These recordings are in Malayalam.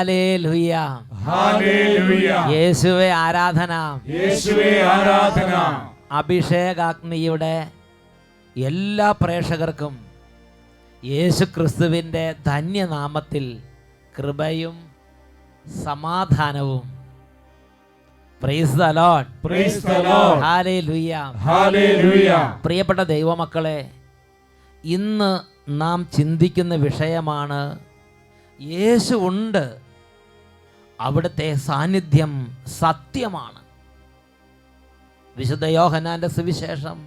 Hallelujah, hallelujah. യേശുവേ ആരാധന, യേശുവേ ആരാധന. അഭിഷേകാഗ്നിയുടെ എല്ലാ പ്രേക്ഷകർക്കും യേശു ക്രിസ്തുവിൻ്റെ ധന്യനാമത്തിൽ കൃപയും സമാധാനവും. Price the lord, praise the Lord. Hallelujah, hallelujah. പ്രിയപ്പെട്ട ദൈവമക്കളെ, ഇന്ന് നാം ചിന്തിക്കുന്ന വിഷയമാണ് യേശു ഉണ്ട്, അവിടുത്തെ സാന്നിധ്യം സത്യമാണ്. വിശുദ്ധ യോഹന്നാന്റെ സുവിശേഷം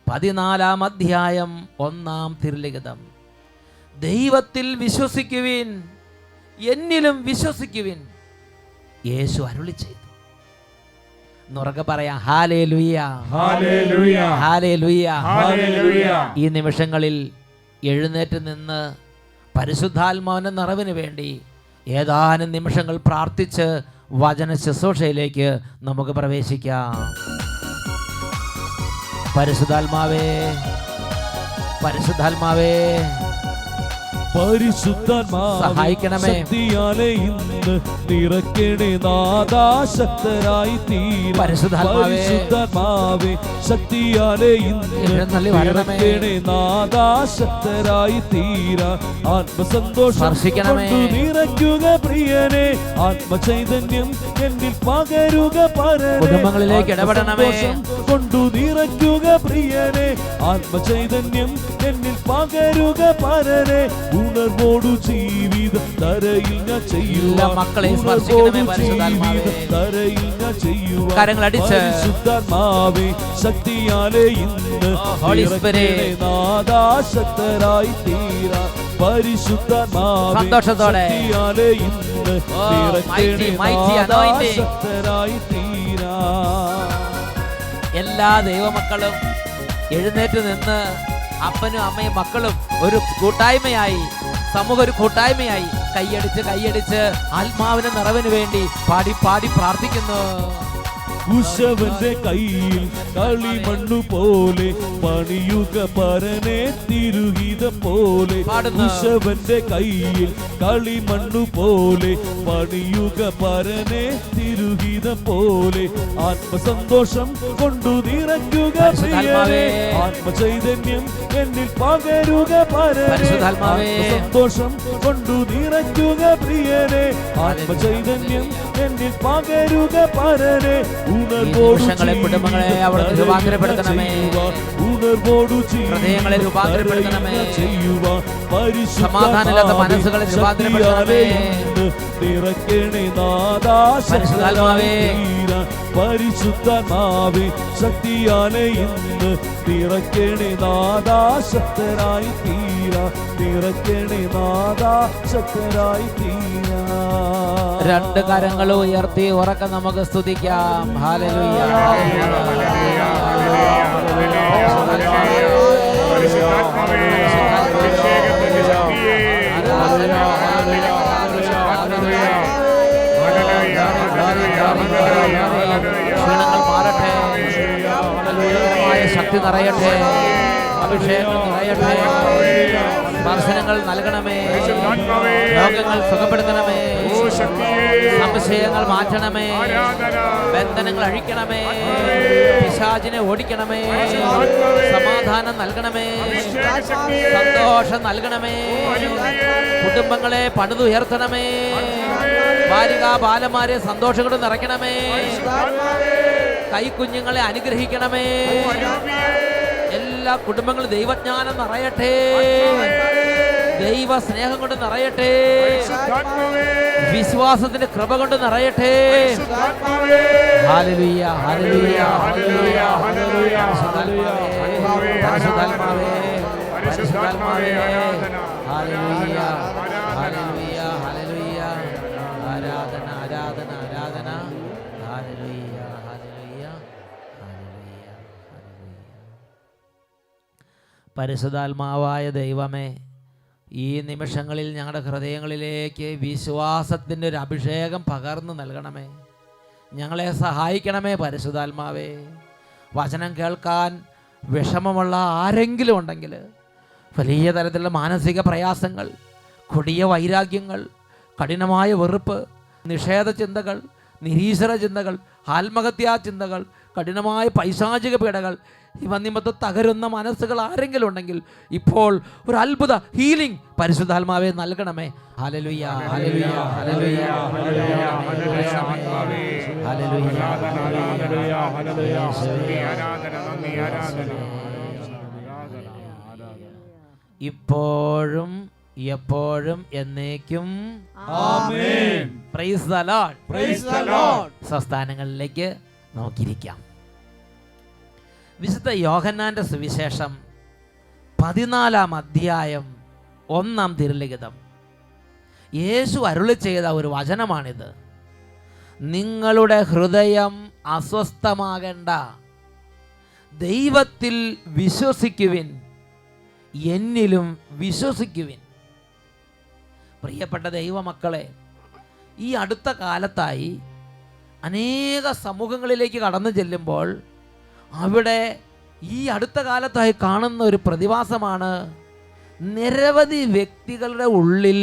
14-ാം അധ്യായം 1-ാം തിരുലിഖിതം. ദൈവത്തിൽ വിശ്വസിക്കുവിൻ, എന്നിലും വിശ്വസിക്കുവിൻ, യേശു അരുളി ചെയ്തു. എന്നുറക്കെ പറയാം, ഹല്ലേലൂയ, ഹല്ലേലൂയ, ഹല്ലേലൂയ. ഹല്ലേലൂയ. ഈ നിമിഷങ്ങളിൽ എഴുന്നേറ്റ് നിന്ന് പരിശുദ്ധാത്മാവിന്റെ നിറവിന് വേണ്ടി ഏതാനും നിമിഷങ്ങൾ പ്രാർത്ഥിച്ച് വചന ശുശ്രൂഷയിലേക്ക് നമുക്ക് പ്രവേശിക്കാം. പരിശുദ്ധാത്മാവേ, പരിശുദ്ധാത്മാവേ, സഹായിക്കണമേ. ശക്തിയാലെ ഇന്ന് നിറക്കണേ നാഥാ, ശക്തരായി തീരാൻ. പരിശുദ്ധാത്മാവേ, ശക്തിയാലെ ഇന്ന് നിറക്കണേ നാഥാ, ശക്തരായി തീരാൻ. ആത്മസന്തോഷം കൊണ്ടു നിറയ്ക്കുക പ്രിയനെ, ആത്മചൈതന്യം എന്നിൽ പകരുക പരനെ. കുടുംബങ്ങളിലേക്ക് ഇടപെടണമേ. കൊണ്ടു നിറയ്ക്കുക പ്രിയനെ, ആത്മചൈതന്യം എന്നിൽ പകരുക പരനെ. ഉണർവോടു ജീവിതം തരയിൽ ഞാൻ ചെയ്യുക, മക്കളെ സ്പർശിക്കണമേ പരിശുദ്ധാത്മാവേ. തരയിൽ ഞാൻ ചെയ്യുക. കരങ്ങളടിച്ച് പരിശുദ്ധാത്മാവേ, ശക്തിയാലെ ഇന്ന് നിറക്കണേ നാഥാ, ശക്തരായി തീരാ. പരിശുദ്ധാത്മാവേ, സന്തോഷത്തോടെ ശക്തിയാലെ ഇന്ന് നിറക്കണേ നാഥാ, ശക്തരായി തീരാ. എല്ലാ ദൈവമക്കളും എഴുന്നേറ്റ് നിന്ന് അപ്പനും അമ്മയും മക്കളും ഒരു കൂട്ടായ്മയായി, സമൂഹം ഒരു കൂട്ടായ്മയായി കൈയടിച്ച് ആത്മാവിന്റെ നിറവിന് വേണ്ടി പാടി പ്രാർത്ഥിക്കുന്നു. കുശവന്റെ കയ്യിൽ കളിമണ്ണു പോലെ പണിയുക പരനെ, തിരുഹിതം പോലെ. കുശവന്റെ കയ്യിൽ കളിമണ്ണു പോലെ പണിയുക പരനെ, തിരുഹിതം പോലെ. ആത്മസന്തോഷം കൊണ്ടു നിറയ്ക്കുക പ്രിയനെ, ആത്മചൈതന്യം എന്നിൽ പകരുക പരനെ. ആത്മസന്തോഷം കൊണ്ടു നിറയ്ക്കുക പ്രിയനെ, ആത്മചൈതന്യം എന്നിൽ പകരുക പരനെ. നിമിഷങ്ങളെ കുടുംബങ്ങളെ അവിടെ രൂപാന്തരപ്പെടുത്തണമേ, ഹൃദയങ്ങളെ രൂപാന്തരപ്പെടുത്തണമേ, സമാധാനമില്ലാത്ത മനസ്സുകളെ രൂപാന്തരപ്പെടുത്തണമേ. നിറക്കണേ നാഥാ, പരിശുദ്ധാത്മാവേ, പരിശുദ്ധാത്മാവേ, ശക്തിയാലെ ഇന്ന് നിറക്കണേ നാഥാ, ശക്തരായി തീരാ. നിറക്കണേ നാഥാ, ശക്തരായി തീരാ. രണ്ട് കരങ്ങൾ ഉയർത്തി ഉറക്കെ നമുക്ക് സ്തുതിക്കാം. ഹല്ലേലൂയ, ഹല്ലേലൂയ, ക്ഷീണങ്ങൾ മാറട്ടെ, ശക്തി നിറയട്ടെ, അഭിഷേകം നിറയട്ടെ, സ്പർശനങ്ങൾ നൽകണമേ, രോഗങ്ങൾ സുഖപ്പെടുത്തണമേ, സംശയങ്ങൾ മാറ്റണമേ, ബന്ധനങ്ങൾ അഴിക്കണമേ, പിശാചിനെ ഓടിക്കണമേ, സമാധാനം നൽകണമേ, സന്തോഷം നൽകണമേ, കുടുംബങ്ങളെ പണിതുയർത്തണമേ, ബാലിക ബാലന്മാരെ സന്തോഷം കൊണ്ട് നിറയ്ക്കണമേ, കൈക്കുഞ്ഞുങ്ങളെ അനുഗ്രഹിക്കണമേ. എല്ലാ കുടുംബങ്ങളും ദൈവജ്ഞാനം നിറയട്ടെ, ദൈവ സ്നേഹം കൊണ്ട് നിറയട്ടെ, വിശ്വാസത്തിന്റെ കൃപ കൊണ്ട് നിറയട്ടെ. Hallelujah, hallelujah, hallelujah, hallelujah. പരിശുദ്ധാത്മാവേ, പരിശുദ്ധാത്മാവേ, പരിശുദ്ധാത്മാവേ, ഹല്ലേലൂയ, ഹല്ലേലൂയ, ഹല്ലേലൂയ. ആരാധന, ആരാധന, ആരാധന. Hallelujah, hallelujah, hallelujah, hallelujah. പരിശുദ്ധാത്മാവായ ദൈവമേ, ഈ നിമിഷങ്ങളിൽ ഞങ്ങളുടെ ഹൃദയങ്ങളിലേക്ക് വിശ്വാസത്തിൻ്റെ ഒരു അഭിഷേകം പകർന്നു നൽകണമേ. ഞങ്ങളെ സഹായിക്കണമേ പരിശുദ്ധാത്മാവേ. വചനം കേൾക്കാൻ വിഷമമുള്ള ആരെങ്കിലും ഉണ്ടെങ്കിൽ, വലിയ തരത്തിലുള്ള മാനസിക പ്രയാസങ്ങൾ, കൊടിയ വൈരാഗ്യങ്ങൾ, കഠിനമായ വെറുപ്പ്, നിഷേധ ചിന്തകൾ, നിരീശ്വര ചിന്തകൾ, ആത്മഹത്യാ ചിന്തകൾ, കഠിനമായ പൈശാചിക പീഡകൾ, ഇവ നിമിത്തം തകരുന്ന മനസ്സുകൾ ആരെങ്കിലും ഉണ്ടെങ്കിൽ ഇപ്പോൾ ഒരു അത്ഭുത ഹീലിംഗ് പരിശുദ്ധാത്മാവെ നൽകണമേ. ഹല്ലേലൂയ, ഹല്ലേലൂയ, ഹല്ലേലൂയ, ഇപ്പോഴും എപ്പോഴും എന്നേക്കും amen. Praise the lord. Praise the lord. സ്വസ്ഥാനങ്ങളിലേക്ക് നോക്കിയിരിക്കാം. വിശുദ്ധ യോഹന്നാന്റെ സുവിശേഷം 14 അധ്യായം 1 തിരുലിഖിതം. യേശു അരുളി ചെയ്ത ഒരു വചനമാണിത്. നിങ്ങളുടെ ഹൃദയം അസ്വസ്ഥമാകേണ്ട, ദൈവത്തിൽ വിശ്വസിക്കുവിൻ, എന്നിലും വിശ്വസിക്കുവിൻ. പ്രിയപ്പെട്ട ദൈവമക്കളെ, ഈ അടുത്ത കാലത്തായി അനേക സമൂഹങ്ങളിലേക്ക് കടന്നു ചെല്ലുമ്പോൾ അവിടെ ഈ അടുത്ത കാലത്തായി കാണുന്ന ഒരു പ്രതിഭാസമാണ് നിരവധി വ്യക്തികളുടെ ഉള്ളിൽ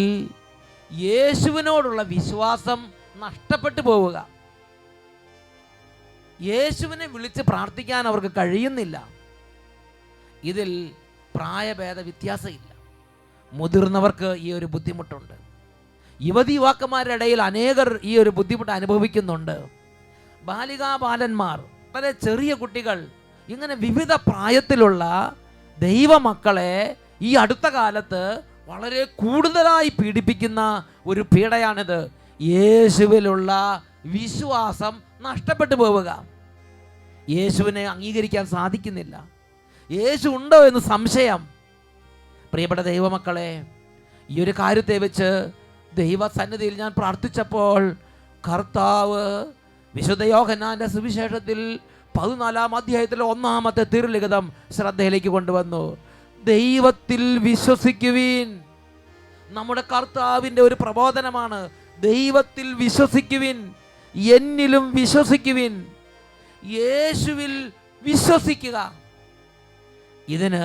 യേശുവിനോടുള്ള വിശ്വാസം നഷ്ടപ്പെട്ടു പോവുക. യേശുവിനെ വിളിച്ച് പ്രാർത്ഥിക്കാൻ അവർക്ക് കഴിയുന്നില്ല. ഇതിൽ പ്രായഭേദ വ്യത്യാസമില്ല. മുതിർന്നവർക്ക് ഈ ഒരു ബുദ്ധിമുട്ടുണ്ട്. യുവതി യുവാക്കന്മാരുടെ ഇടയിൽ അനേകർ ഈ ഒരു ബുദ്ധിമുട്ട് അനുഭവിക്കുന്നുണ്ട്. ബാലികാ ബാലന്മാർ, വളരെ ചെറിയ കുട്ടികൾ, ഇങ്ങനെ വിവിധ പ്രായത്തിലുള്ള ദൈവമക്കളെ ഈ അടുത്ത കാലത്ത് വളരെ കൂടുതലായി പീഡിപ്പിക്കുന്ന ഒരു പീഡയാണിത്. യേശുവിലുള്ള വിശ്വാസം നഷ്ടപ്പെട്ടു പോവുക. യേശുവിനെ അംഗീകരിക്കാൻ സാധിക്കുന്നില്ല. യേശു ഉണ്ടോ എന്ന് സംശയം. പ്രിയപ്പെട്ട ദൈവമക്കളെ, ഈ ഒരു കാര്യത്തെ വെച്ച് ദൈവസന്നിധിയിൽ ഞാൻ പ്രാർത്ഥിച്ചപ്പോൾ കർത്താവ് വിശുദ്ധ യോഹന്നാന്റെ സുവിശേഷത്തിൽ 14 അധ്യായത്തിലെ 1 തിരുലിഖിതം ശ്രദ്ധയിലേക്ക് കൊണ്ടുവന്നു. ദൈവത്തിൽ വിശ്വസിക്കുവിൻ. നമ്മുടെ കർത്താവിൻ്റെ ഒരു പ്രബോധനമാണ്. ദൈവത്തിൽ വിശ്വസിക്കുവിൻ, എന്നിലും വിശ്വസിക്കുവിൻ, യേശുവിൽ വിശ്വസിക്കുക. ഇതിന്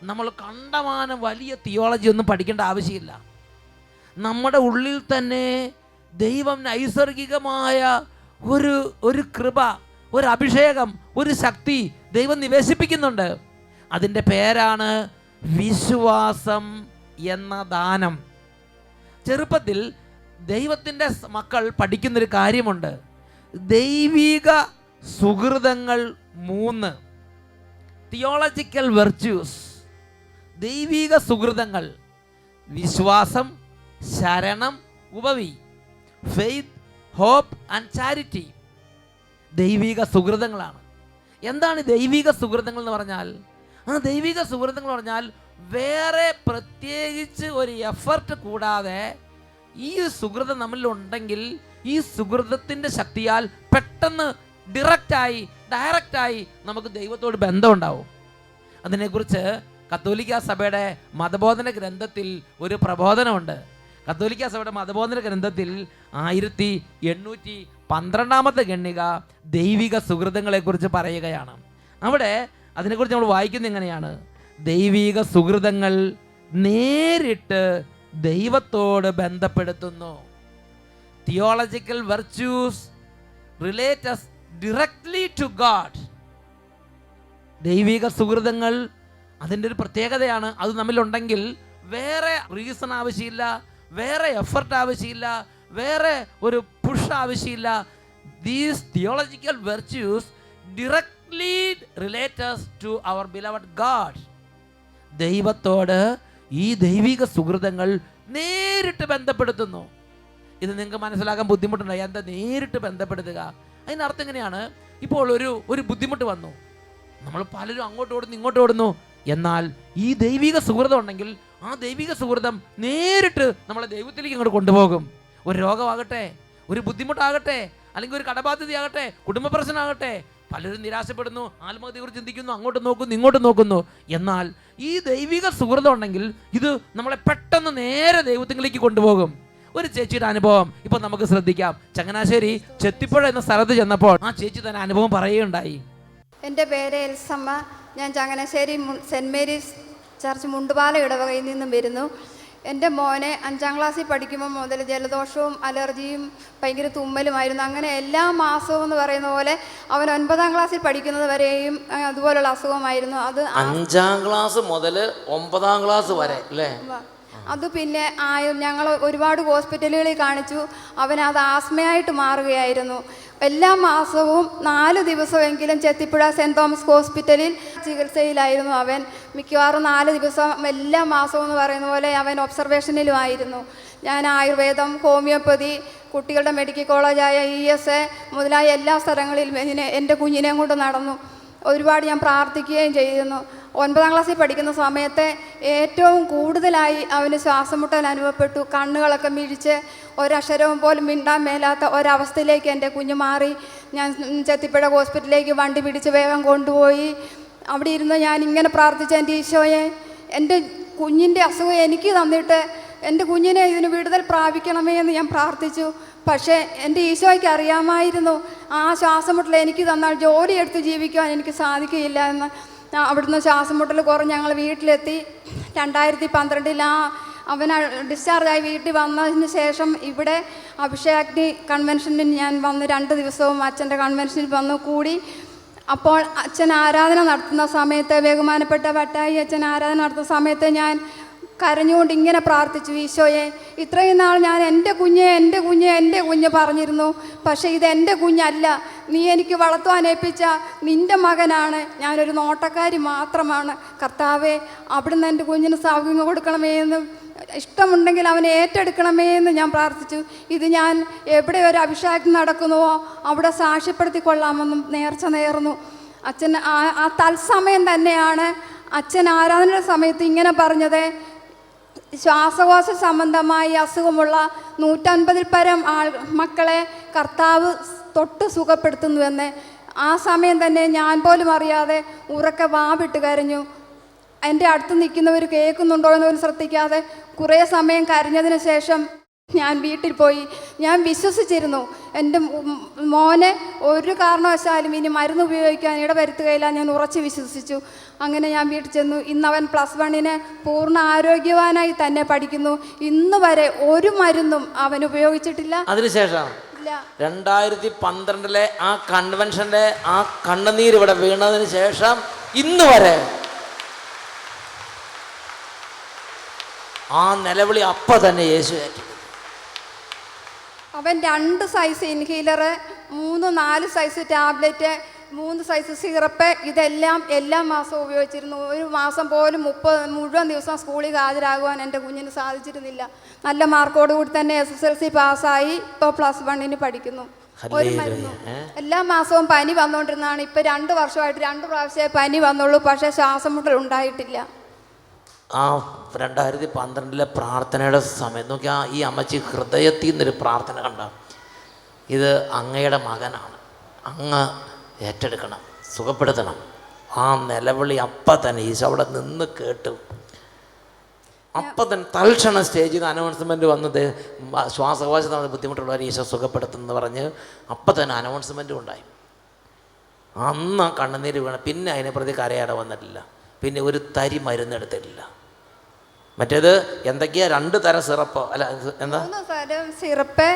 നമ്മൾ കണ്ടമാനം വലിയ തിയോളജി ഒന്നും പഠിക്കേണ്ട ആവശ്യമില്ല. നമ്മുടെ ഉള്ളിൽ തന്നെ ദൈവം നൈസർഗികമായ ഒരു കൃപ, ഒരു അഭിഷേകം, ഒരു ശക്തി ദൈവം നിവേശിപ്പിക്കുന്നുണ്ട്. അതിൻ്റെ പേരാണ് വിശ്വാസം എന്ന ദാനം. ചെറുപ്പത്തിൽ ദൈവത്തിൻ്റെ മക്കൾ പഠിക്കുന്നൊരു കാര്യമുണ്ട്. ദൈവിക സുഹൃതങ്ങൾ 3, തിയോളജിക്കൽ വെർച്യൂസ്. ദൈവിക സുഹൃതങ്ങൾ: വിശ്വാസം, ശരണം, ഉപവി, ഫെയ്ത്ത്, ഹോപ്പ് ആൻഡ് ചാരിറ്റി. ദൈവിക സുഹൃതങ്ങളാണ്. എന്താണ് ദൈവിക സുഹൃതങ്ങൾ എന്ന് പറഞ്ഞാൽ? ആ ദൈവിക സുഹൃതങ്ങൾ പറഞ്ഞാൽ വേറെ പ്രത്യേകിച്ച് ഒരു എഫർട്ട് കൂടാതെ ഈ സുഹൃതം നമ്മളിലുണ്ടെങ്കിൽ ഈ സുഹൃതത്തിൻ്റെ ശക്തിയാൽ പെട്ടെന്ന് ഡയറക്റ്റായി നമുക്ക് ദൈവത്തോട് ബന്ധമുണ്ടാവും. അതിനെക്കുറിച്ച് കത്തോലിക്ക സഭയുടെ മതബോധന ഗ്രന്ഥത്തിൽ ഒരു പ്രബോധനമുണ്ട്. കത്തോലിക്ക സഭയുടെ മതബോധന ഗ്രന്ഥത്തിൽ 1812 ഖണ്ഡിക ദൈവിക സുഹൃതങ്ങളെക്കുറിച്ച് പറയുകയാണ്. അവിടെ അതിനെക്കുറിച്ച് നമ്മൾ വായിക്കുന്നത് ഇങ്ങനെയാണ്: ദൈവിക സുഹൃതങ്ങൾ നേരിട്ട് ദൈവത്തോട് ബന്ധപ്പെടുത്തുന്നു. Theological virtues relate us directly to God. ദൈവിക സുഹൃതങ്ങൾ അതിൻ്റെ ഒരു പ്രത്യേകതയാണ്. അത് നമ്മിലുണ്ടെങ്കിൽ വേറെ റീസൺ ആവശ്യമില്ല, വേറെ എഫർട്ട് ആവശ്യമില്ല, വേറെ ഒരു പുഷ് ആവശ്യമില്ല. These theological virtues directly relate us to our beloved God. ദൈവത്തോട് ഈ ദൈവിക സുഹൃതങ്ങൾ നേരിട്ട് ബന്ധപ്പെടുത്തുന്നു. ഇത് നിങ്ങൾക്ക് മനസ്സിലാക്കാൻ ബുദ്ധിമുട്ടുണ്ട്. എന്താ നേരിട്ട് ബന്ധപ്പെടുത്തുക? അതിനർത്ഥം എങ്ങനെയാണ്? ഇപ്പോൾ ഒരു ബുദ്ധിമുട്ട് വന്നു, നമ്മൾ പലരും അങ്ങോട്ട് ഓടുന്നു ഇങ്ങോട്ട് ഓടുന്നു. എന്നാൽ ഈ ദൈവിക സുഹൃതം ഉണ്ടെങ്കിൽ ആ ദൈവിക സുഹൃതം നേരിട്ട് നമ്മളെ ദൈവത്തിലേക്ക് ഇങ്ങോട്ട് കൊണ്ടുപോകും. ഒരു രോഗമാകട്ടെ, ഒരു ബുദ്ധിമുട്ടാകട്ടെ, അല്ലെങ്കിൽ ഒരു കടബാധ്യതയാകട്ടെ, കുടുംബ പ്രശ്നമാകട്ടെ, പലരും നിരാശപ്പെടുന്നു, ആത്മഹത്യയെക്കുറിച്ച് ചിന്തിക്കുന്നു, അങ്ങോട്ട് നോക്കുന്നു ഇങ്ങോട്ട് നോക്കുന്നു. എന്നാൽ ഈ ദൈവിക സുഹൃതം ഉണ്ടെങ്കിൽ ഇത് നമ്മളെ പെട്ടെന്ന് നേരെ ദൈവത്തിലേക്ക് കൊണ്ടുപോകും. ഒരു ചേച്ചിയുടെ അനുഭവം ഇപ്പോൾ നമുക്ക് ശ്രദ്ധിക്കാം. ചങ്ങനാശ്ശേരി ചെത്തിപ്പുഴ എന്ന സ്ഥലത്ത് ചെന്നപ്പോൾ ആ ചേച്ചി തന്നെ അനുഭവം പറയുകയുണ്ടായി. എൻ്റെ പേര് എൽസമ്മ. ഞാൻ ചങ്ങനാശ്ശേരി സെൻറ് മേരീസ് ചർച്ച് മുണ്ടുപാല ഇടവകയിൽ നിന്നും വരുന്നു. എൻ്റെ മോനെ 5ാം ക്ലാസ്സിൽ പഠിക്കുമ്പോൾ മുതൽ ജലദോഷവും അലർജിയും ഭയങ്കര തുമ്മലുമായിരുന്നു. അങ്ങനെ എല്ലാ മാസവും എന്ന് പറയുന്ന പോലെ അവൻ 9ാം ക്ലാസ്സിൽ പഠിക്കുന്നത് വരെയും അതുപോലുള്ള അസുഖമായിരുന്നു. അത് 5ാം ക്ലാസ് മുതൽ 9ാം ക്ലാസ് വരെ അല്ലേ? അത് പിന്നെ ഞങ്ങൾ ഒരുപാട് ഹോസ്പിറ്റലുകളിൽ കാണിച്ചു. അവനത് ആസ്മയായിട്ട് മാറുകയായിരുന്നു. എല്ലാ മാസവും 4 ദിവസമെങ്കിലും ചെത്തിപ്പുഴ സെൻറ് തോമസ് ഹോസ്പിറ്റലിൽ ചികിത്സയിലായിരുന്നു അവൻ. മിക്കവാറും 4 ദിവസം എല്ലാ മാസവും എന്ന് പറയുന്ന പോലെ അവൻ ഒബ്സർവേഷനിലുമായിരുന്നു. ഞാൻ ആയുർവേദം, ഹോമിയോപ്പതി, കുട്ടികളുടെ മെഡിക്കൽ കോളേജായ ESA മുതലായ എല്ലാ സ്ഥലങ്ങളിലും എൻ്റെ കുഞ്ഞിനെയും കൊണ്ട് നടന്നു. ഒരുപാട് ഞാൻ പ്രാർത്ഥിക്കുകയും ചെയ്യുന്നു. 9ാം ക്ലാസ്സിൽ പഠിക്കുന്ന സമയത്ത് ഏറ്റവും കൂടുതലായി അവന് ശ്വാസമുട്ടൽ അനുഭവപ്പെട്ടു. കണ്ണുകളൊക്കെ മിഴിച്ച് ഒരക്ഷരവും പോലും മിണ്ടാൻ മേലാത്ത ഒരവസ്ഥയിലേക്ക് എൻ്റെ കുഞ്ഞ് മാറി. ഞാൻ ചെത്തിപ്പുഴ ഹോസ്പിറ്റലിലേക്ക് വണ്ടി പിടിച്ച് വേഗം കൊണ്ടുപോയി. അവിടെ ഇരുന്ന് ഞാൻ ഇങ്ങനെ പ്രാർത്ഥിച്ച, എൻ്റെ ഈശോയെ, എൻ്റെ കുഞ്ഞിൻ്റെ അസുഖം എനിക്ക് തന്നിട്ട് എൻ്റെ കുഞ്ഞിനെ ഇതിന് വിടുതൽ പ്രാപിക്കണമേ എന്ന് ഞാൻ പ്രാർത്ഥിച്ചു. പക്ഷേ എൻ്റെ ഈശോയ്ക്ക് അറിയാമായിരുന്നു ആ ശ്വാസമുട്ടൽ എനിക്ക് തന്നാൽ ജോലിയെടുത്ത് ജീവിക്കുവാൻ എനിക്ക് സാധിക്കുകയില്ല എന്ന്. അവിടുന്ന് ശ്വാസമുട്ടൽ കുറഞ്ഞ് ഞങ്ങൾ വീട്ടിലെത്തി. 2012 അവൻ ഡിസ്ചാർജായി വീട്ടിൽ വന്നതിന് ശേഷം ഇവിടെ അഭിഷേകാഗ്നി കൺവെൻഷനിൽ ഞാൻ വന്ന് 2 ദിവസവും അച്ഛൻ്റെ കൺവെൻഷനിൽ വന്നു കൂടി. അപ്പോൾ അച്ഛൻ ആരാധന നടത്തുന്ന സമയത്ത്, ബഹുമാനപ്പെട്ട വട്ടായി അച്ഛൻ ആരാധന നടത്തുന്ന സമയത്ത് ഞാൻ കരഞ്ഞുകൊണ്ട് ഇങ്ങനെ പ്രാർത്ഥിച്ചു, ഈശോയെ, ഇത്രയും നാൾ ഞാൻ എൻ്റെ കുഞ്ഞ് പറഞ്ഞിരുന്നു. പക്ഷേ ഇത് എൻ്റെ കുഞ്ഞല്ല, നീ എനിക്ക് വളർത്തുവാൻ ഏൽപ്പിച്ച നിൻ്റെ മകനാണ്. ഞാനൊരു നോട്ടക്കാരി മാത്രമാണ്. കർത്താവേ, അവിടുന്ന് എൻ്റെ കുഞ്ഞിന് സൗഖ്യം കൊടുക്കണമേ എന്ന്, ഇഷ്ടമുണ്ടെങ്കിൽ അവനെ ഏറ്റെടുക്കണമേ എന്ന് ഞാൻ പ്രാർത്ഥിച്ചു. ഇത് ഞാൻ എവിടെ ഒരു അഭിഷേകം നടക്കുന്നുവോ അവിടെ സാക്ഷ്യപ്പെടുത്തിക്കൊള്ളാമെന്നും നേർച്ച നേർന്നു. അച്ഛൻ ആ തത്സമയം തന്നെയാണ് അച്ഛൻ ആരാധനയുടെ സമയത്ത് ഇങ്ങനെ പറഞ്ഞത്, ശ്വാസകോശ സംബന്ധമായി അസുഖമുള്ള 150-ൽ പരം മക്കളെ കർത്താവ് തൊട്ട് സുഖപ്പെടുത്തുന്നുവെന്ന്. ആ സമയം തന്നെ ഞാൻ പോലും അറിയാതെ ഉറക്കെ വാവിട്ട് കരഞ്ഞു. എൻ്റെ അടുത്ത് നിൽക്കുന്നവർ കേൾക്കുന്നുണ്ടോ എന്ന് പോലും ശ്രദ്ധിക്കാതെ കുറേ സമയം കരഞ്ഞതിന് ശേഷം ഞാൻ വീട്ടിൽ പോയി. ഞാൻ വിശ്വസിച്ചിരുന്നു എൻ്റെ മോനെ ഒരു കാരണവശാലും ഇനി മരുന്ന് ഉപയോഗിക്കാൻ ഇടവരുത്തുകയില്ല. ഞാൻ ഉറച്ച് വിശ്വസിച്ചു. അങ്ങനെ ഞാൻ വീട്ടിൽ ചെന്നു. ഇന്നവൻ +1 പൂർണ്ണ ആരോഗ്യവാനായി തന്നെ പഠിക്കുന്നു. ഇന്ന് വരെ ഒരു മരുന്നും അവൻ ഉപയോഗിച്ചിട്ടില്ല. അതിനുശേഷം 2012 ആ കൺവെൻഷന്റെ ആ കണ്ണുനീര് ഇവിടെ വീണതിന് ശേഷം ഇന്ന് വരെ ആ നിലവിളി അപ്പ തന്നെ യേശു ഏറ്റു. അവൻ 2 size inhaler, 3-4 size tablet, 3 size syrup, ഇതെല്ലാം എല്ലാ മാസവും ഉപയോഗിച്ചിരുന്നു. ഒരു മാസം പോലും 30 മുഴുവൻ ദിവസം സ്കൂളിൽ ഹാജരാകുവാൻ എൻ്റെ കുഞ്ഞിന് സാധിച്ചിരുന്നില്ല. നല്ല മാർക്കോടുകൂടി തന്നെ SSLC പാസ്സായി ഇപ്പോൾ +1 പഠിക്കുന്നു. ഒരു മരുന്നും എല്ലാ മാസവും പനി വന്നുകൊണ്ടിരുന്നതാണ്. ഇപ്പോൾ 2 വർഷമായിട്ട് 2 പ്രാവശ്യമേ പനി വന്നുള്ളൂ. പക്ഷേ ശ്വാസമുട്ടൽ ഉണ്ടായിട്ടില്ല. ആ 2012 പ്രാർത്ഥനയുടെ സമയം നോക്കിയാൽ ഈ അമ്മച്ചി ഹൃദയത്തിൽ നിന്നൊരു പ്രാർത്ഥന കണ്ട, ഇത് അങ്ങയുടെ മകനാണ്, അങ്ങ് ഏറ്റെടുക്കണം, സുഖപ്പെടുത്തണം. ആ നിലവിളി അപ്പം തന്നെ ഈശോ അവിടെ നിന്ന് കേട്ടു. അപ്പം തന്നെ തൽക്ഷണം സ്റ്റേജിൽ നിന്ന് അനൗൺസ്മെൻറ്റ് വന്നത്, ശ്വാസകോശത്തിന് ബുദ്ധിമുട്ടുള്ളവർ ഈശോ സുഖപ്പെടുത്തുമെന്ന് പറഞ്ഞ് അപ്പം തന്നെ അനൗൺസ്മെൻറ്റും ഉണ്ടായി. അന്ന് കണ്ണുനീര് വീണ, പിന്നെ അതിനെ പ്രതി കരയാടെ വന്നിട്ടില്ല, പിന്നെ ഒരു തരി മരുന്നെടുത്തിട്ടില്ല. മറ്റേത് എന്തൊക്കെയാ 2 തരം സിറപ്പോ അല്ല എന്താ 3 തരം സിറപ്പ്,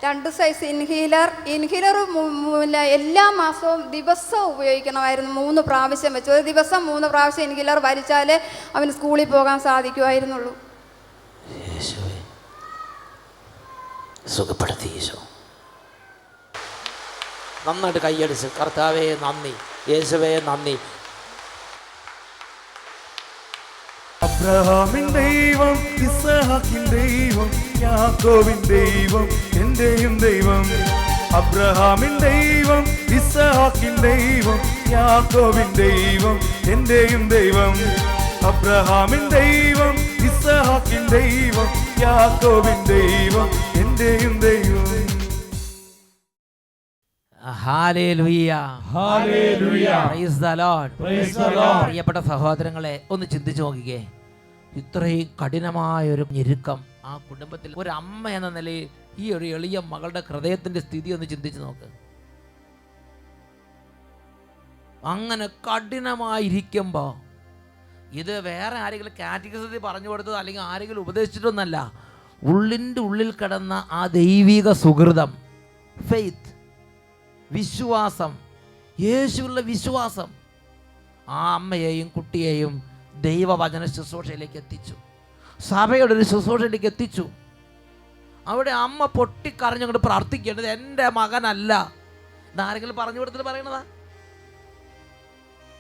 2 സൈസ് ഇൻഹീലർ എല്ലാ മാസവും ദിവസം ഉപയോഗിക്കണമായിരുന്നു. 3 പ്രാവശ്യം വെച്ച് ഒരു ദിവസം 3 പ്രാവശ്യം ഇൻഹീലർ വലിച്ചാലേ അവന് സ്കൂളിൽ പോകാൻ സാധിക്കുമായിരുന്നുള്ളൂ. യേശുവേ സുഖപ്പെടുത്തി. ഈശോ നന്നായിട്ട് കൈയടിച്ച് കർത്താവേ നന്ദി, യേശുവേ നന്ദി. അബ്രഹാമിൻ ദൈവം, ഇസ്ഹാക്കിൻ ദൈവം, യാക്കോബിൻ ദൈവം, എന്റെയും ദൈവം. അബ്രഹാമിൻ ദൈവം, ഇസ്ഹാക്കിൻ ദൈവം, യാക്കോബിൻ ദൈവം, എന്റെയും ദൈവം. അബ്രഹാമിൻ ദൈവം, ഇസ്ഹാക്കിൻ ദൈവം, യാക്കോബിൻ ദൈവം, എന്റെയും ദൈവം. Hallelujah, hallelujah, price the lord, praise the Lord. പ്രിയപ്പെട്ട സഹോദരങ്ങളെ, ഒന്ന് ചിന്തിച്ചു നോക്കിക്കേ, ഇത്രയും കഠിനമായൊരു ഞെരുക്കം ആ കുടുംബത്തിൽ ഒരു അമ്മ എന്ന നിലയിൽ ഈ ഒരു എളിയ മകളുടെ ഹൃദയത്തിന്റെ സ്ഥിതി ഒന്ന് ചിന്തിച്ചു നോക്ക്. അങ്ങനെ കഠിനമായിരിക്കുമ്പോൾ ഇത് വേറെ ആരെങ്കിലും കാറ്റഗറിയിൽ പറഞ്ഞു കൊടുത്തത് അല്ലെങ്കിൽ ആരെങ്കിലും ഉപദേശിച്ചിട്ടൊന്നല്ല. ഉള്ളിൻ്റെ ഉള്ളിൽ കിടന്ന ആ ദൈവിക സുഹൃതം, ഫെയ്ത്ത്, വിശ്വാസം, യേശുവിലുള്ള വിശ്വാസം ആ അമ്മയെയും കുട്ടിയെയും ദൈവവചന ശുശ്രൂഷയിലേക്ക് എത്തിച്ചു, സഭയുടെ ഒരു ശുശ്രൂഷയിലേക്ക് എത്തിച്ചു. അവിടെ അമ്മ പൊട്ടിക്കരഞ്ഞങ്ങോട്ട് പ്രാർത്ഥിക്കേണ്ടത് എൻ്റെ മകനല്ല. ഇതാരെങ്കിലും പറഞ്ഞു കൊടുത്തിട്ട് പറയണതാ?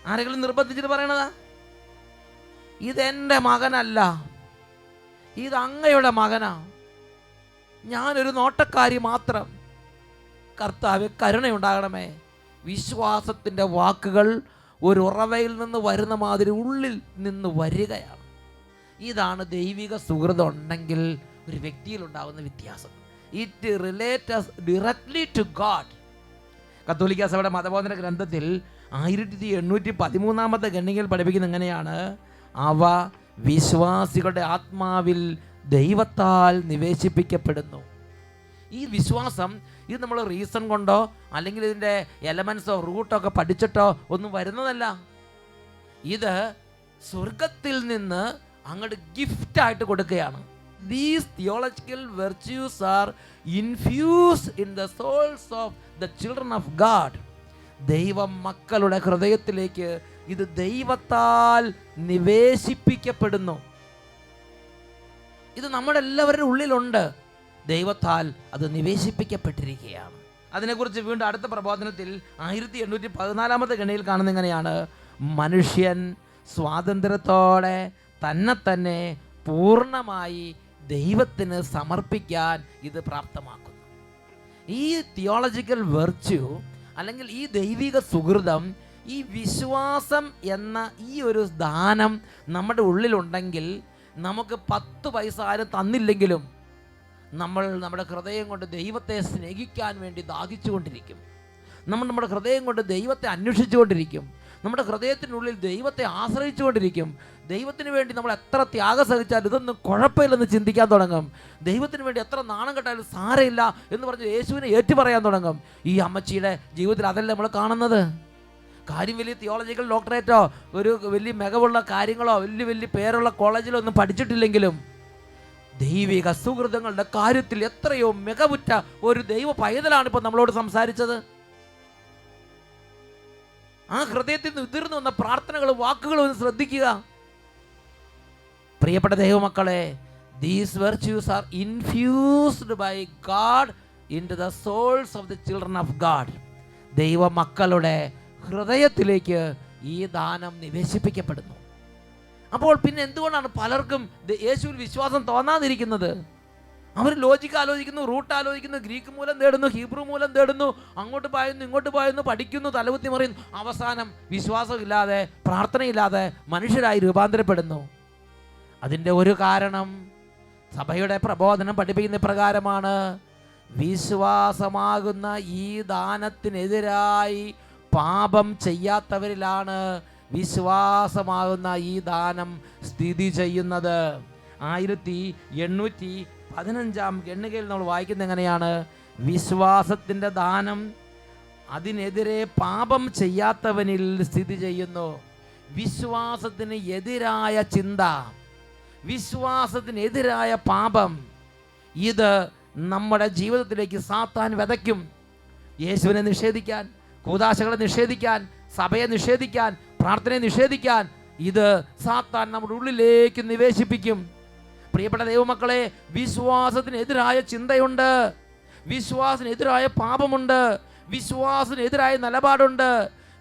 ആരെങ്കിലും നിർബന്ധിച്ചിട്ട് പറയണതാ? ഇതെൻ്റെ മകനല്ല, ഇത് അങ്ങയുടെ മകനാ, ഞാനൊരു നോട്ടക്കാരി മാത്രം. കർത്താവേ കരുണയുണ്ടാകണമേ. വിശ്വാസത്തിൻ്റെ വാക്കുകൾ ഒരു ഉറവയിൽ നിന്ന് വരുന്ന മാതിരി ഉള്ളിൽ നിന്ന് വരികയാണ്. ഇതാണ് ദൈവിക സുഹൃതം ഉണ്ടെങ്കിൽ ഒരു വ്യക്തിയിൽ ഉണ്ടാകുന്ന വ്യത്യാസം. It relates directly to God. കത്തോലിക്ക സഭയുടെ മതബോധന ഗ്രന്ഥത്തിൽ 1813 ഖണ്ഡികയിൽ പഠിപ്പിക്കുന്നത് എങ്ങനെയാണ്? അവ വിശ്വാസികളുടെ ആത്മാവിൽ ദൈവത്താൽ നിവേശിപ്പിക്കപ്പെടുന്നു. ഈ വിശ്വാസം ഇത് നമ്മൾ റീസൺ കൊണ്ടോ അല്ലെങ്കിൽ ഇതിൻ്റെ എലമെൻസോ റൂട്ടോ ഒക്കെ പഠിച്ചിട്ടോ ഒന്നും വരുന്നതല്ല. ഇത് സ്വർഗത്തിൽ നിന്ന് അങ്ങോട്ട് ഗിഫ്റ്റായിട്ട് കൊടുക്കുകയാണ്. These theological virtues are infused in the souls of the children of God. ദൈവം മക്കളുടെ ഹൃദയത്തിലേക്ക് ഇത് ദൈവത്താൽ നിവേശിപ്പിക്കപ്പെടുന്നു. ഇത് നമ്മുടെ എല്ലാവരുടെ ഉള്ളിലുണ്ട്. ദൈവത്താൽ അത് നിവേശിപ്പിക്കപ്പെട്ടിരിക്കുകയാണ്. അതിനെക്കുറിച്ച് വീണ്ടും അടുത്ത പ്രബോധനത്തിൽ 1814 ഖണ്ഡികയിൽ കാണുന്ന എങ്ങനെയാണ്? മനുഷ്യൻ സ്വാതന്ത്ര്യത്തോടെ തന്നെ പൂർണ്ണമായി ദൈവത്തിന് സമർപ്പിക്കാൻ ഇത് പ്രാപ്തമാക്കുന്നു. ഈ തിയോളജിക്കൽ വെർച്യു അല്ലെങ്കിൽ ഈ ദൈവിക സുഹൃതം, ഈ വിശ്വാസം എന്ന ഈ ഒരു ദാനം നമ്മുടെ ഉള്ളിലുണ്ടെങ്കിൽ നമുക്ക് 10 പൈസ ആരും തന്നില്ലെങ്കിലും നമ്മൾ നമ്മുടെ ഹൃദയം കൊണ്ട് ദൈവത്തെ സ്നേഹിക്കാൻ വേണ്ടി ദാഹിച്ചുകൊണ്ടിരിക്കും. നമ്മുടെ ഹൃദയം കൊണ്ട് ദൈവത്തെ അന്വേഷിച്ചുകൊണ്ടിരിക്കും. നമ്മുടെ ഹൃദയത്തിനുള്ളിൽ ദൈവത്തെ ആശ്രയിച്ചുകൊണ്ടിരിക്കും. ദൈവത്തിന് വേണ്ടി നമ്മൾ എത്ര ത്യാഗം സഹിച്ചാൽ ഇതൊന്നും കുഴപ്പമില്ലെന്ന് ചിന്തിക്കാൻ തുടങ്ങും. ദൈവത്തിന് വേണ്ടി എത്ര നാണം കെട്ടാലും സാരമില്ല എന്ന് പറഞ്ഞ് യേശുവിനെ ഏറ്റുപറയാൻ തുടങ്ങും. ഈ അമ്മച്ചിയുടെ ജീവിതത്തിൽ അതല്ല നമ്മൾ കാണുന്നത്. കാര്യം വലിയ തിയോളജിക്കൽ ഡോക്ടറേറ്റോ ഒരു വലിയ മികവുള്ള കാര്യങ്ങളോ വലിയ പേരുള്ള കോളേജിലോ ഒന്നും പഠിച്ചിട്ടില്ലെങ്കിലും ദൈവിക സുഹൃതങ്ങളുടെ കാര്യത്തിൽ എത്രയോ മികവുറ്റ ഒരു ദൈവ പൈതലാണ് ഇപ്പോൾ നമ്മളോട് സംസാരിച്ചത്. ആ ഹൃദയത്തിൽ നിന്ന് ഉതിർന്നു വന്ന പ്രാർത്ഥനകളും വാക്കുകളും ഒന്ന് ശ്രദ്ധിക്കുക. പ്രിയപ്പെട്ട ദൈവമക്കളെ, these virtues are infused by God into the souls of the children of God. ദൈവ മക്കളുടെ ഹൃദയത്തിലേക്ക് ഈ ദാനം നിവേശിപ്പിക്കപ്പെടുന്നു. അപ്പോൾ പിന്നെ എന്തുകൊണ്ടാണ് പലർക്കും യേശുവിൽ വിശ്വാസം തോന്നാതിരിക്കുന്നത്? അവർ ലോജിക്ക് ആലോചിക്കുന്നു, റൂട്ട് ആലോചിക്കുന്നു, ഗ്രീക്ക് മൂലം തേടുന്നു, ഹീബ്രു മൂലം തേടുന്നു, അങ്ങോട്ട് പായുന്നു ഇങ്ങോട്ട് പായുന്നു, പഠിക്കുന്നു, തലകുത്തി മറിയുന്നു, അവസാനം വിശ്വാസമില്ലാതെ പ്രാർത്ഥനയില്ലാതെ മനുഷ്യരായി രൂപാന്തരപ്പെടുന്നു. അതിൻ്റെ ഒരു കാരണം സഭയുടെ പ്രബോധനം പഠിപ്പിക്കുന്ന പ്രകാരമാണ്. വിശ്വാസമാകുന്ന ഈ ദാനത്തിനെതിരായി പാപം ചെയ്യാത്തവരിലാണ് വിശ്വാസമാകുന്ന ഈ ദാനം സ്ഥിതി ചെയ്യുന്നത്. 1815 ഖണ്ഡികയിൽ നമ്മൾ വായിക്കുന്നത് എങ്ങനെയാണ്? വിശ്വാസത്തിൻ്റെ ദാനം അതിനെതിരെ പാപം ചെയ്യാത്തവനിൽ സ്ഥിതി ചെയ്യുന്നു. വിശ്വാസത്തിന് എതിരായ ചിന്ത, വിശ്വാസത്തിനെതിരായ പാപം, ഇത് നമ്മുടെ ജീവിതത്തിലേക്ക് സാത്താൻ വിതയ്ക്കും. യേശുവിനെ നിഷേധിക്കാൻ, കൂദാശകളെ നിഷേധിക്കാൻ, സഭയെ നിഷേധിക്കാൻ, പ്രാർത്ഥനയെ നിഷേധിക്കാൻ ഇത് സാത്താൻ നമ്മുടെ ഉള്ളിലേക്ക് നിവേശിപ്പിക്കും. പ്രിയപ്പെട്ട ദൈവമക്കളെ, വിശ്വാസത്തിനെതിരായ ചിന്തയുണ്ട്, വിശ്വാസത്തിനെതിരായ പാപമുണ്ട്, വിശ്വാസത്തിനെതിരായ നിലപാടുണ്ട്,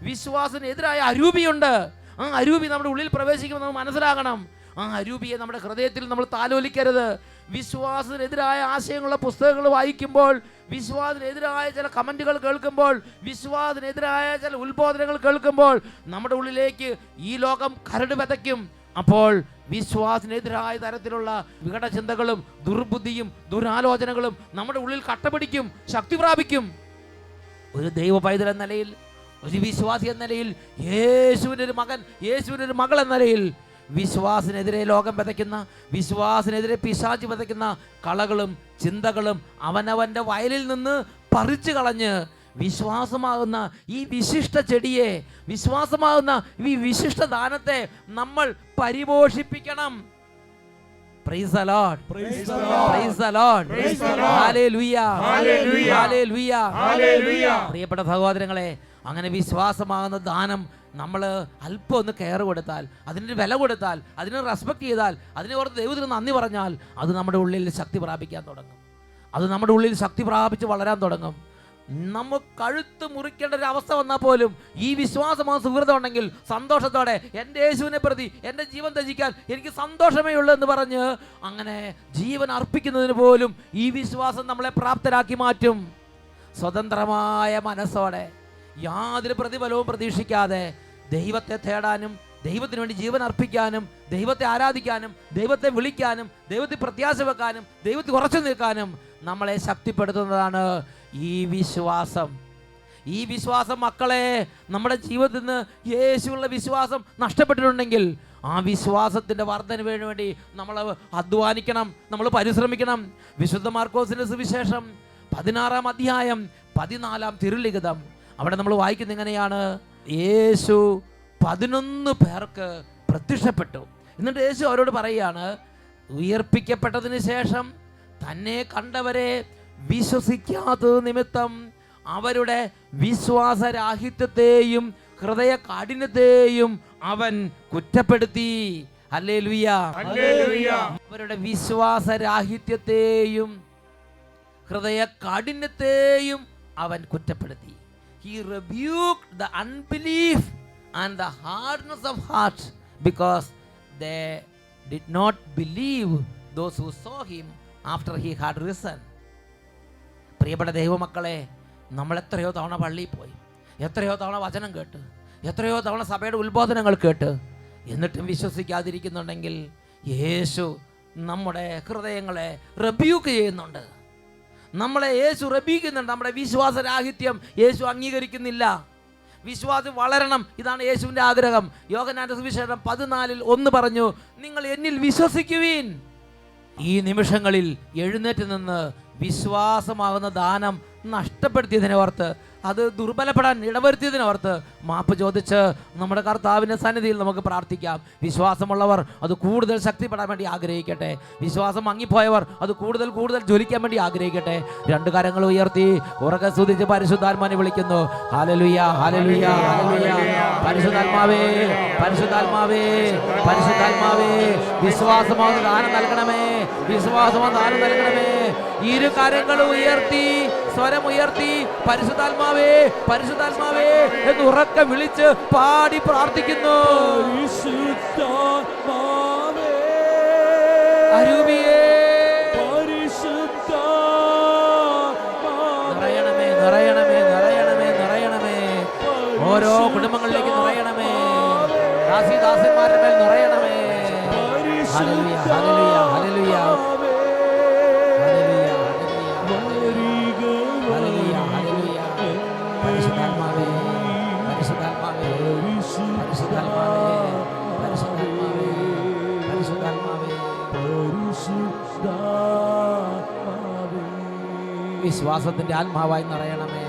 വിശ്വാസത്തിനെതിരായ അരൂപിയുണ്ട്. ആ അരൂപി നമ്മുടെ ഉള്ളിൽ പ്രവേശിക്കുമ്പോൾ നമ്മൾ മനസ്സിലാകണം. ആ അരൂപിയെ നമ്മുടെ ഹൃദയത്തിൽ നമ്മൾ താലോലിക്കരുത്. വിശ്വാസത്തിനെതിരായ ആശയങ്ങളുള്ള പുസ്തകങ്ങൾ വായിക്കുമ്പോൾ, വിശ്വാസത്തിനെതിരായ ചില കമൻറ്റുകൾ കേൾക്കുമ്പോൾ, വിശ്വാസത്തിനെതിരായ ചില ഉത്ബോധനങ്ങൾ കേൾക്കുമ്പോൾ നമ്മുടെ ഉള്ളിലേക്ക് ഈ ലോകം കരട് വിതയ്ക്കും. അപ്പോൾ വിശ്വാസത്തിനെതിരായ തരത്തിലുള്ള വികടചിന്തകളും ദുർബുദ്ധിയും ദുരാലോചനകളും നമ്മുടെ ഉള്ളിൽ കട്ടപിടിക്കും, ശക്തി പ്രാപിക്കും. ഒരു ദൈവ പൈതൽ എന്ന നിലയിൽ, ഒരു വിശ്വാസി എന്ന നിലയിൽ, യേശുവിൻ്റെ ഒരു മകൻ, യേശുവിൻ്റെ ഒരു മകൾ എന്ന നിലയിൽ വിശ്വാസത്തിനെതിരെ ലോകം വിതയ്ക്കുന്ന, വിശ്വാസത്തിനെതിരെ പിശാച് വിതയ്ക്കുന്ന കളകളും ചിന്തകളും അവനവൻ്റെ വയലിൽ നിന്ന് പറിച്ചു കളഞ്ഞ് വിശ്വാസമാകുന്ന ഈ വിശിഷ്ട ചെടിയെ, വിശ്വാസമാകുന്ന ഈ വിശിഷ്ട ദാനത്തെ നമ്മൾ പരിപോഷിപ്പിക്കണം. Praise the Lord. Praise the Lord. Praise the Lord. Praise the Lord. Hallelujah. Hallelujah. Hallelujah. Hallelujah. പ്രിയപ്പെട്ട സഹോദരങ്ങളെ, അങ്ങനെ വിശ്വാസമാകുന്ന ദാനം നമ്മൾ അല്പം ഒന്ന് കെയർ കൊടുത്താൽ, അതിനൊരു വില കൊടുത്താൽ, അതിനെ റെസ്പെക്ട് ചെയ്താൽ, അതിനെ ഓർത്ത് ദൈവത്തിന് നന്ദി പറഞ്ഞാൽ, അത് നമ്മുടെ ഉള്ളിൽ ശക്തി പ്രാപിക്കാൻ തുടങ്ങും. അത് നമ്മുടെ ഉള്ളിൽ ശക്തി പ്രാപിച്ച് വളരാൻ തുടങ്ങും. നമുക്ക് കഴുത്ത് മുറിക്കേണ്ട ഒരു അവസ്ഥ വന്നാൽ പോലും ഈ വിശ്വാസമാ സുഹൃതം ഉണ്ടെങ്കിൽ സന്തോഷത്തോടെ എൻ്റെ യേശുവിനെ പ്രതി എൻ്റെ ജീവൻ ത്യജിക്കാൻ എനിക്ക് സന്തോഷമേ ഉള്ളൂ എന്ന് പറഞ്ഞ് അങ്ങനെ ജീവൻ അർപ്പിക്കുന്നതിന് പോലും ഈ വിശ്വാസം നമ്മളെ പ്രാപ്തരാക്കി മാറ്റും. സ്വതന്ത്രമായ മനസ്സോടെ യാതൊരു പ്രതിഫലവും പ്രതീക്ഷിക്കാതെ ദൈവത്തെ തേടാനും, ദൈവത്തിന് വേണ്ടി ജീവൻ അർപ്പിക്കാനും, ദൈവത്തെ ആരാധിക്കാനും, ദൈവത്തെ വിളിക്കാനും, ദൈവത്തിൽ പ്രത്യാശ വെക്കാനും, ദൈവത്തിൽ ഉറച്ചു നിൽക്കാനും നമ്മളെ ശക്തിപ്പെടുത്തുന്നതാണ് ഈ വിശ്വാസം. ഈ വിശ്വാസം മക്കളെ, നമ്മുടെ ജീവിതത്തിൽ നിന്ന് യേശുവുള്ള വിശ്വാസം നഷ്ടപ്പെട്ടിട്ടുണ്ടെങ്കിൽ ആ വിശ്വാസത്തിൻ്റെ വർധനവിന് വേണ്ടി നമ്മൾ അധ്വാനിക്കണം, നമ്മൾ പരിശ്രമിക്കണം. വിശുദ്ധ മാർക്കോസിന്റെ സുവിശേഷം 16-ാം അധ്യായം 14-ാം തിരുലിഖിതം, അവിടെ നമ്മൾ വായിക്കുന്നത് ഇങ്ങനെയാണ്: യേശു 11 പേർക്ക് പ്രത്യക്ഷപ്പെട്ടു. എന്നിട്ട് യേശു അവരോട് പറയുകയാണ്, ഉയർപ്പിക്കപ്പെട്ടതിന് ശേഷം തന്നെ കണ്ടവരെ വിശ്വസിക്കാത്തത് നിമിത്തം അവരുടെ വിശ്വാസരാഹിത്യത്തെയും ഹൃദയ കാഠിന്യത്തെയും അവൻ കുറ്റപ്പെടുത്തി. ഹല്ലേലൂയ. അവരുടെ വിശ്വാസരാഹിത്യത്തെയും ഹൃദയ കാഠിന്യത്തെയും അവൻ കുറ്റപ്പെടുത്തി. He rebuked the unbelief and the hardness of heart because they did not believe those who saw him after he had risen. പ്രിയപ്പെട്ട ദൈവമക്കളെ, നമ്മൾ എത്രയോ തവണ പള്ളിയിൽ പോയി, എത്രയോ തവണ വചനം കേട്ട്, എത്രയോ തവണ സഭയുടെ ഉത്ബോധനങ്ങൾ കേട്ട്, എന്നിട്ടും വിശ്വസിക്കാതിരിക്കുന്നുണ്ടെങ്കിൽ യേശു നമ്മുടെ ഹൃദയങ്ങളെ റെബ്യൂക്ക് ചെയ്യുന്നുണ്ട്. നമ്മളെ യേശു റെബ്യൂക്കുന്നുണ്ട്. നമ്മുടെ വിശ്വാസരാഹിത്യം യേശു അംഗീകരിക്കുന്നില്ല. വിശ്വാസം വളരണം, ഇതാണ് യേശുവിൻ്റെ ആഗ്രഹം. യോഹന്നാന്റെ സുവിശേഷം 14:1 പറഞ്ഞു, നിങ്ങൾ എന്നിൽ വിശ്വസിക്കുവീൻ. ഈ നിമിഷങ്ങളിൽ എഴുന്നേറ്റ് നിന്ന് വിശ്വാസമാകുന്ന ദാനം നഷ്ടപ്പെടുത്തിയതിനെ ഓർത്ത്, അത് ദുർബലപ്പെടാൻ ഇടവരുത്തിയതിനെ ഓർത്ത് മാപ്പ് ചോദിച്ച് നമ്മുടെ കർത്താവിൻ്റെ സന്നിധിയിൽ നമുക്ക് പ്രാർത്ഥിക്കാം. വിശ്വാസമുള്ളവർ അത് കൂടുതൽ ശക്തിപ്പെടാൻ വേണ്ടി ആഗ്രഹിക്കട്ടെ. വിശ്വാസം മങ്ങിപ്പോയവർ അത് കൂടുതൽ ജ്വലിക്കാൻ വേണ്ടി ആഗ്രഹിക്കട്ടെ. 2 കരങ്ങൾ ഉയർത്തി ഉറക്കെ സ്തുതിച്ച് പരിശുദ്ധാത്മാവിനെ വിളിക്കുന്നു. Hallelujah, hallelujah, hallelujah. പരിശുദ്ധാത്മാവേ, പരിശുദ്ധാത്മാവേ, പരിശുദ്ധാത്മാവേ, വിശ്വാസമാകുന്ന ദാനം നൽകണമേ, വിശ്വാസമാകുന്ന ദാനം നൽകണമേ. 2 കരങ്ങൾ ഉയർത്തി, സ്വരമുയർത്തി പരിശുദ്ധാത്മാവേ, പരിശുദ്ധാത്മാവേ എന്ന് ഉറക്കെ വിളിച്ച് പാടി പ്രാർത്ഥിക്കുന്നു. അരൂപിയേ, നിറയണമേ, നിറയണമേ, നിറയണമേ, നിറയണമേ. ഓരോ കുടുംബങ്ങളിലേക്ക് നിറയണമേ, ദാസിദാസന്മാരുടെ മേൽ നിറയണമേ. Hallelujah, hallelujah, hallelujah. പരിശുദ്ധാത്മാവേ, പരിശുദ്ധാത്മാവേ, പരിശുദ്ധാത്മാവേ, പരിശുദ്ധാത്മാവേ, പരിശുദ്ധാത്മാവേ, പരിശുദ്ധാത്മാവേ. വിശ്വാസത്തിന്റെ ആത്മാവായി നിറയണമേ,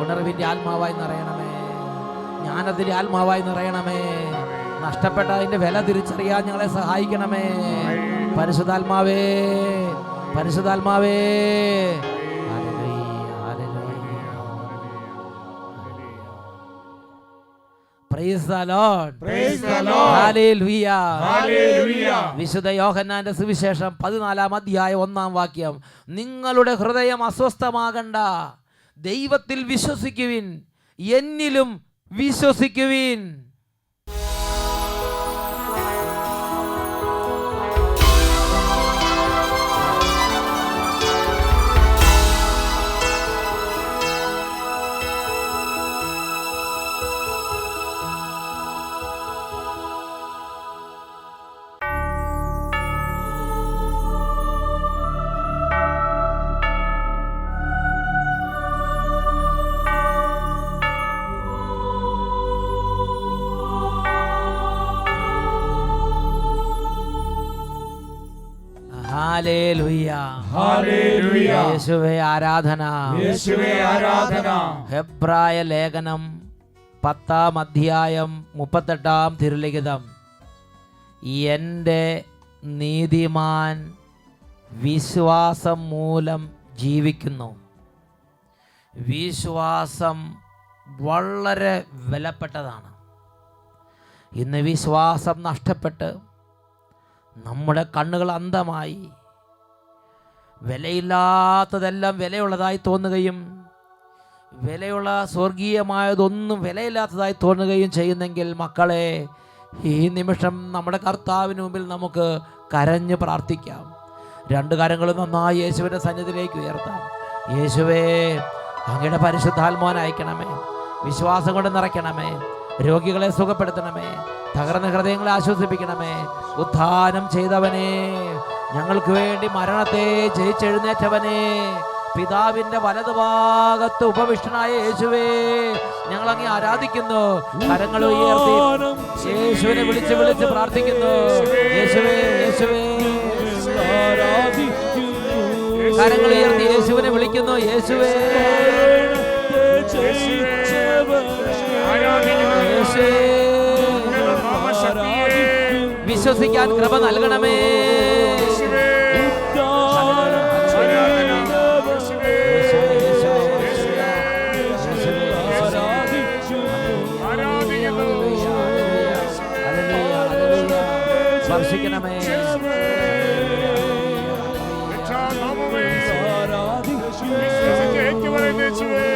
ഉണർവിന്റെ ആത്മാവായി നിറയണമേ, ജ്ഞാനത്തിന്റെ ആത്മാവായി നിറയണമേ. നഷ്ടപ്പെട്ട അതിന്റെ വില തിരിച്ചറിയാൻ ഞങ്ങളെ സഹായിക്കണമേ. പരിശുദ്ധാത്മാവേ, പരിശുദ്ധാത്മാവേ. Praise the Lord. Praise the Lord. Hallelujah. Hallelujah. വിശുദ്ധ യോഹന്നാന്റെ സുവിശേഷം 14-ാം അധ്യായം 1-ാം വാക്യം, നിങ്ങളുടെ ഹൃദയം അസ്വസ്ഥമാകണ്ട, ദൈവത്തിൽ വിശ്വസിക്കുവിൻ, എന്നിലും വിശ്വസിക്കുവിൻ. Hallelujah. ഹല്ലേലൂയ. യേശുവേ ആരാധന. യേശുവേ ആരാധന. ഹെബ്രായ ലേഖനം 10-ാം അധ്യായം 38-ാം തിരുലിഖിതം. എൻ്റെ നീതിമാൻ വിശ്വാസം മൂലം ജീവിക്കുന്നു. വിശ്വാസം വളരെ വിലപ്പെട്ടതാണ്. ഇന്ന് വിശ്വാസം നഷ്ടപ്പെട്ട് നമ്മുടെ കണ്ണുകൾ അന്ധമായി വിലയില്ലാത്തതെല്ലാം വിലയുള്ളതായി തോന്നുകയും വിലയുള്ള സ്വർഗീയമായതൊന്നും വിലയില്ലാത്തതായി തോന്നുകയും ചെയ്യുന്നെങ്കിൽ മക്കളെ, ഈ നിമിഷം നമ്മുടെ കർത്താവിന് മുമ്പിൽ നമുക്ക് കരഞ്ഞ് പ്രാർത്ഥിക്കാം. രണ്ട് കരങ്ങളും നന്നായി യേശുവിൻ്റെ സന്നിധിയിലേക്ക് ഉയർത്താം. യേശുവേ, അങ്ങയുടെ പരിശുദ്ധാത്മാവിനെ അയക്കണമേ. വിശ്വാസം കൊണ്ട് നിറയ്ക്കണമേ. രോഗികളെ സുഖപ്പെടുത്തണമേ. തകർന്ന ഹൃദയങ്ങളെ ആശ്വസിപ്പിക്കണമേ. ഉത്ഥാനം ചെയ്തവനെ, ഞങ്ങൾക്ക് വേണ്ടി മരണത്തെ ജയിച്ചെഴുന്നേറ്റവനെ, പിതാവിന്റെ വലതുഭാഗത്ത് ഉപവിഷ്ടനായ യേശുവേ, ഞങ്ങൾ അങ്ങേ ആരാധിക്കുന്നു. കരങ്ങൾ ഉയർത്തി യേശുവിനെ വിളിച്ച് വിളിച്ച് പ്രാർത്ഥിക്കുന്നു. യേശുവേ, യേശുവേ, കരങ്ങൾ ഉയർത്തി യേശുവിനെ വിളിക്കുന്നു. യേശുവേ, വിശ്വസിക്കാൻ കൃപ നൽകണമേ. സ്പർശിക്കണമേ. വിശ്വസിച്ച് ഏറ്റുപറയുന്ന യേശുവേ,